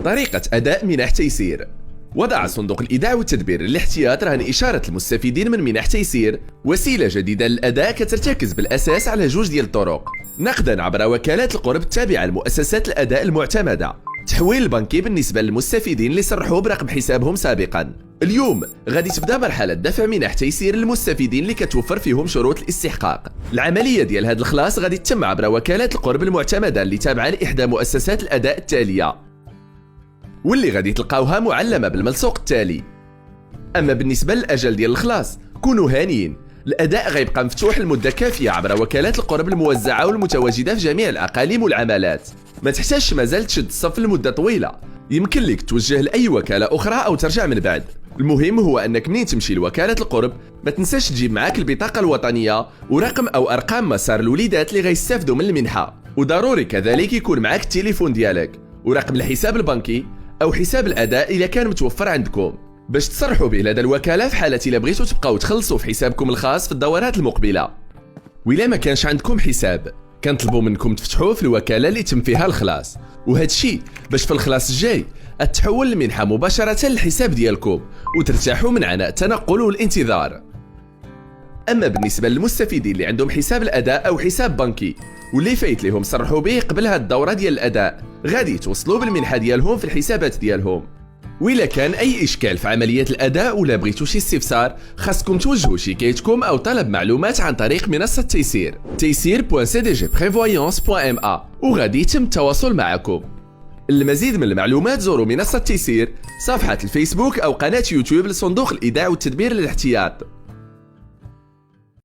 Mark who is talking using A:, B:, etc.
A: طريقة أداء منح تيسير. وضع صندوق الإيداع والتدبير للاحتياط رهن إشارة المستفيدين من منح تيسير وسيلة جديدة للأداء كترتكز بالأساس على جوج ديال الطرق: نقدا عبر وكالات القرب التابعة لمؤسسات الأداء المعتمدة، تحويل البنكي بالنسبة للمستفيدين اللي صرحوا برقم حسابهم سابقا. اليوم غادي تبدا مرحلة دفع منح تيسير للمستفيدين اللي كتوفر فيهم شروط الاستحقاق. العملية ديال هذا الخلاص غادي تتم عبر وكالات القرب المعتمدة اللي تابعة لإحدى مؤسسات الأداء التالية، واللي غادي تلقاوها معلمة بالملصوق التالي. أما بالنسبة للأجل ديال الخلاص كونوا هانيين، الأداء غيبقى مفتوح لمدة كافية عبر وكالات القرب الموزعة والمتواجدة في جميع الأقاليم والعمالات. ما تحتاجش مازال تشد الصف لمدة طويلة، يمكن لك توجه لأي وكالة أخرى أو ترجع من بعد. المهم هو أنك منين تمشي لوكالة القرب ما تنساش تجيب معاك البطاقة الوطنية ورقم أو أرقام مسار الوليدات اللي غيستافدوا من المنحة، وضروري كذلك يكون معاك التليفون ديالك ورقم الحساب البنكي أو حساب الأداء إذا كان متوفر عندكم، باش تصرحوا به لدى الوكالة في حالة إلا بغيتوا تبقاو تخلصوا في حسابكم الخاص في الدورات المقبلة. وإلا ما كانش عندكم حساب كنطلبوا منكم تفتحوه في الوكالة اللي تم فيها الخلاص، وهذا الشيء باش في الخلاص الجاي تحول المنحة مباشرة للحساب ديالكم وترتاحوا من عناء التنقل والانتظار. أما بالنسبة للمستفيدين اللي عندهم حساب الأداء أو حساب بنكي واللي فايت لهم صرحوا به قبل هاد الدورة ديال الأداء، غادي يتوصلوا بالمنحة ديالهم في الحسابات ديالهم. وإلا كان أي إشكال في عملية الأداء ولا بغيتوا شي استفسار خاصكم توجهوا شكايتكم أو طلب معلومات عن طريق منصة تيسير تيسير.cdgprevoyance.ma وغادي يتم التواصل معكم. للمزيد من المعلومات زوروا منصة تيسير، صفحة الفيسبوك أو قناة يوتيوب لصندوق الإيداع والتدبير للاحتياط.